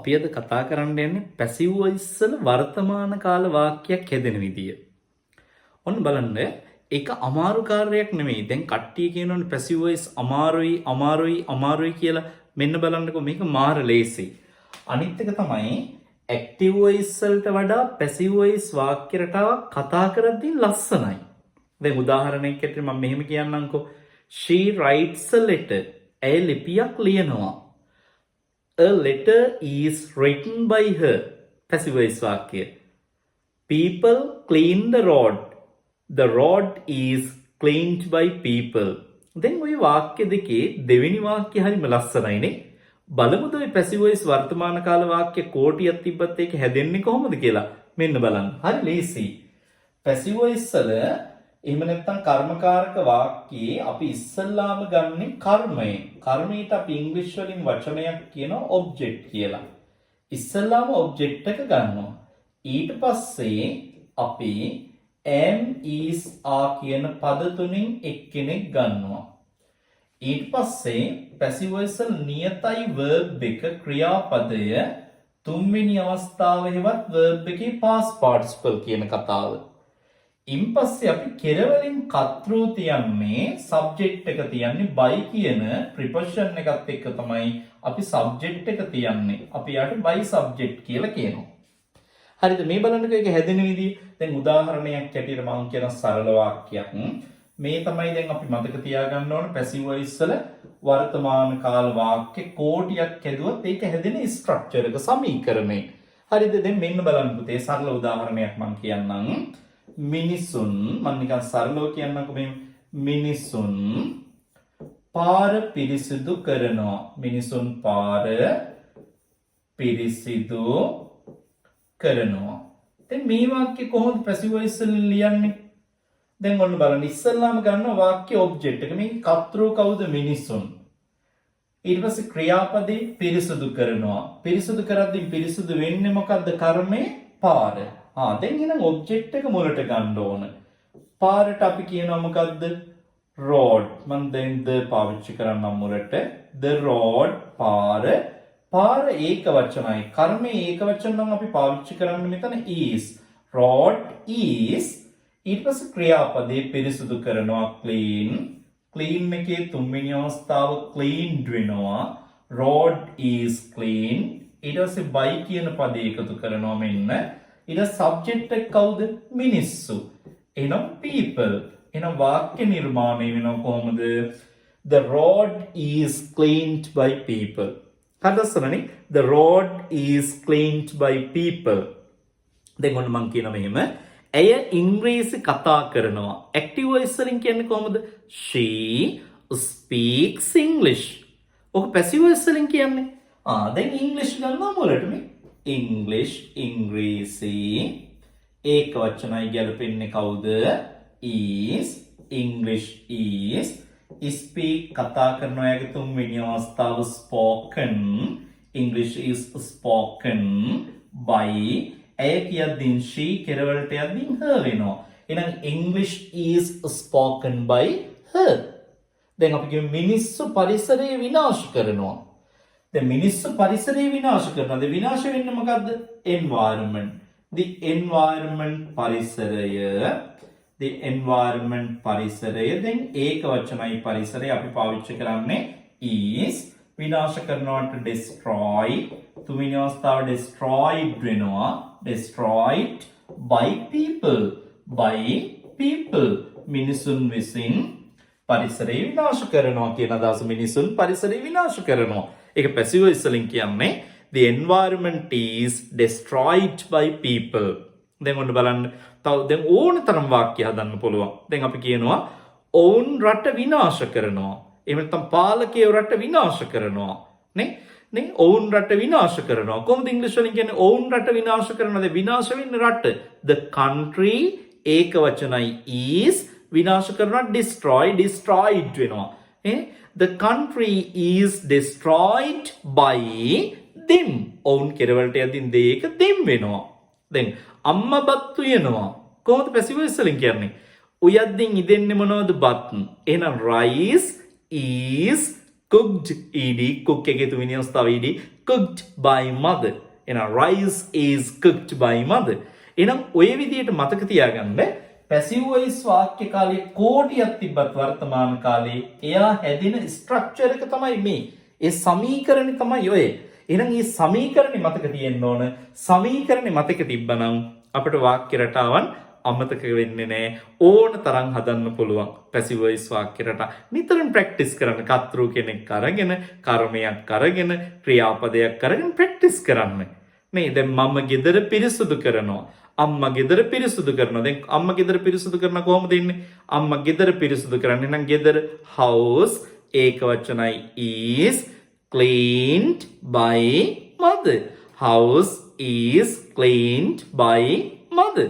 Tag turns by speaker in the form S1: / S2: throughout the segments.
S1: අපි අද කතා කරන්න යන්නේ පැසිව් වොයිස් වල වර්තමාන කාල වාක්‍යයක් හැදෙන විදිය. ඔන්න බලන්න ඒක අමාරු කාර්යයක් නෙමෙයි. දැන් කට්ටිය කියනවනේ පැසිව් වොයිස් අමාරුයි කියලා. මෙන්න බලන්නකෝ මේක මාර ලේසි. අනිත් එක තමයි ඇක්ටිව් වොයිස් වලට වඩා පැසිව් වොයිස් වාක්‍ය රටාවක් කතා කරද්දී ලස්සනයි. දැන් උදාහරණයක් ඇටියට මම මෙහෙම කියන්නම්කෝ. She writes a letter. ඇය ලිපියක් ලියනවා. A letter is written by her. Passive voice වාක්‍ය. People clean the road. The road is cleaned by people. දැන් ওই වාක්‍ය දෙකේ දෙවෙනි වාක්‍ය හරිම ලස්සනයිනේ. බලමුද ওই passive voice වර්තමාන කාල වාක්‍ය කෝටියක් තිබ්බත් ඒක හැදෙන්නේ කොහොමද කියලා. මෙන්න බලන්න. හරි ලේසි. passive voice වල එහෙම නැත්නම් කර්මකාරක වාක්‍යයේ අපි ඉස්සල්ලාම ගන්නෙ කර්මය. කර්මයට අපි ඉංග්‍රීසි වලින් වචනයක් කියනවා ඔබ්ජෙක්ට් කියලා. ඉස්සල්ලාම ඔබ්ජෙක්ට් එක ගන්නවා. ඊට පස්සේ අපි am is are කියන පද තුنين එක්කෙනෙක් ගන්නවා. ඊට පස්සේ passive voice වල නියතයි verb එක ක්‍රියාපදය තුන්වෙනි අවස්ථාවෙහිවත් verb එකේ past participle කියන කතාව. ඉන්පස්සේ අපි කෙරවලින් කර්තෘ තියන්නේ සබ්ජෙක්ට් එක තියන්නේ by කියන ප්‍රිපොසිෂන් එකත් එක්ක තමයි අපි සබ්ජෙක්ට් එක තියන්නේ. අපි යාට by subject කියලා කියනවා. හරිද? මේ බලන්නකෝ ඒක හැදෙන විදිහ. දැන් උදාහරණයක් ඇටියට මම කියන සරල වාක්‍යයක්. මේ තමයි දැන් අපි මතක තියාගන්න ඕන පැසිව් වොයිස් වල වර්තමාන කාල වාක්‍ය කෝටියක් හැදුවත් ඒක හැදෙන ස්ට්‍රක්චර් එක සමීකරණය. හරිද? දැන් මෙන්න බලන්න පුතේ සරල උදාහරණයක් මම කියන්නම්. මිනිසුන් මම නිකන් සරලව කියන්නම්කො මේ මිනිසුන් පාර පිරිසිදු කරනවා. මිනිසුන් පාර පිරිසිදු කරනවා. දැන් මේ වාක්‍ය කොහොමද පැසිව් වොයිස් වලින් ලියන්නේ? දැන් ඔන්න බලන්න ඉස්සල්ලාම ගන්න වාක්‍ය ඔබ්ජෙක්ට් එක. මේ කර්තෘ කවුද? මිනිසුන්. ඊට පස්සේ ක්‍රියාපදේ පිරිසිදු කරනවා. පිරිසිදු කරද්දී පිරිසිදු වෙන්නේ මොකද්ද? කර්මේ පාර. දැන් එහෙනම් ඔබ්ජෙක්ට් එක මුලට ගන්න ඕන. පාරට අපි කියනවා මොකද්ද? road. මම දැන් ද පාවිච්චි කරන්නම් මුලට. the road පාර. පාර ඒක වචනයි. කර්මයේ ඒක වචන නම් අපි පාවිච්චි කරන්නේ මෙතන is. road is. ඊට පස්සේ ක්‍රියාපදේ පිරිසුදු කරනවා clean. clean එකේ තුන්වෙනි අවස්ථාව cleaned වෙනවා. road is clean. ඊට පස්සේ by කියන පදේ එකතු කරනවා මෙන්න. ඊට සබ්ජෙක්ට් එක කවුද? මිනිස්සු. එහෙනම් people. එහෙනම් වාක්‍ය නිර්මාණය වෙනව කොහොමද? The road is cleaned by people. හරිදස්සනනේ? The road is cleaned by people. දැන් ඔන්න මම කියනවා මෙහෙම. ඇය ඉංග්‍රීසි කතා කරනවා. ඇක්ටිව් වොයිස් වලින් කියන්නේ කොහොමද? She speaks English. ඔක පැසිව් වොයිස් වලින් කියන්නේ. දැන් ඉංග්‍රීසි ගන්නවා මුලට මේ. English ඉංග්‍රීසි ඒක වචනයි ගැලපෙන්නේ කවුද? is English is speak කතා කරනවා යගේ තුන්වෙනි අවස්ථාව spoken English is spoken by ඇය කියද්දී she කෙරවලට යද්දී her වෙනවා. එහෙනම් English is spoken by her. දැන් අපි කියමු මිනිස්සු පරිසරය විනාශ කරනවා. දැන් මිනිස්සු පරිසරය විනාශ කරනවා. දැන් විනාශ වෙන්නේ මොකද්ද? environment. the environment පරිසරය. the environment පරිසරය. දැන් ඒක වචනයි පරිසරය අපි පාවිච්චි කරන්නේ is. විනාශ කරනවට destroy. තුන්වෙනි අවස්ථාව destroyed වෙනවා. destroyed by people. by people. මිනිසුන් විසින් පරිසරය විනාශ කරනවා කියන අදහස. මිනිසුන් පරිසරය විනාශ කරනවා. ඒක පැසිව් වොයිස් වලින් කියන්නේ the environment is destroyed by people. දැන් ඔන්න බලන්න තව දැන් ඕන තරම් වාක්‍ය හදන්න පුළුවන්. දැන් අපි කියනවා ඔවුන් රට විනාශ කරනවා. එහෙම නැත්නම් පාලකයෝ රට විනාශ කරනවා. නේ ඔවුන් රට විනාශ කරනවා. කොහොමද ඉංග්‍රීසි වලින් කියන්නේ ඔවුන් රට විනාශ කරනවා? දැන් විනාශ වෙන්නේ රට. the country ඒක වචනයි is විනාශ කරනවා destroyed වෙනවා. The country is destroyed by them. ඔවුන් කෙරවලට යද්දී දෙයක them වෙනවා. දැන් අම්මා බත් උයනවා. කොහොමද පැසිව් වොයිස් වලින් කියන්නේ? උයද්දී ඉදෙන්නේ මොනවද? බත්. එහෙනම් rice is cooked ed cook එකේ තුන්වෙනි අවස්ථාව ed cooked by mother එහෙනම් rice is cooked by mother එහෙනම් ඔය විදිහට මතක තියාගන්න passive voice වාක්‍ය කාලයේ කෝටියක් තිබ්බත් වර්තමාන කාලේ එයා හැදෙන ස්ට්‍රක්චර් එක තමයි මේ ඒ සමීකරණය තමයි ඔය එහෙනම් මේ සමීකරණේ මතක තියෙන්න ඕන සමීකරණේ මතක තිබ්බනම් අපිට වාක්‍ය රටාවන් අමතක වෙන්නේ නැහැ ඕන තරම් හදන්න පුළුවන් passive voice වාක්‍ය රටා නිතරම ප්‍රැක්ටිස් කරන්න කර්තෘ කෙනෙක් අරගෙන කර්මයක් අරගෙන ක්‍රියාපදයක් අරගෙන ප්‍රැක්ටිස් කරන්න මේ දැන් මම ගෙදර පිරිසුදු කරනවා අම්මා ගෙදර පිරිසුදු කරනවා දැන් අම්මා ගෙදර පිරිසුදු කරන කොහොමද ඉන්නේ අම්මා ගෙදර පිරිසුදු කරන්නේ නම් ගෙදර house ඒක වචනයි is cleaned by mother house is cleaned by mother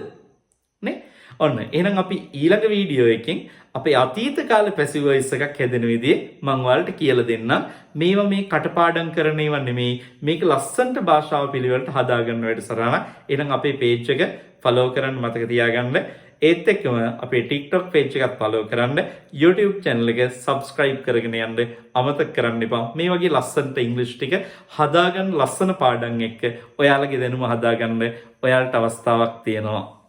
S1: නේ ඔන්න එහෙනම් අපි ඊළඟ වීඩියෝ එකෙන් අපේ අතීත කාලේ පැසිව් වොයිස් එකක් හැදෙන විදිහ මම ඔයාලට කියලා දෙන්නම් මේවා මේ කටපාඩම් කරන ඒවා නෙමෙයි මේක ලස්සනට භාෂාව පිළිවෙලට හදාගන්න වැඩසටහන එහෙනම් අපේ page එක follow කරන්න මතක තියාගන්න ඒත් එක්කම අපේ TikTok page එකත් follow කරන්න YouTube channel එක subscribe කරගෙන යන්න අමතක කරන්න එපා මේ වගේ ලස්සනට English ටික හදාගන්න ලස්සන පාඩම් එක්ක ඔයාලගේ දැනුම හදාගන්න ඔයාලට අවස්ථාවක් තියෙනවා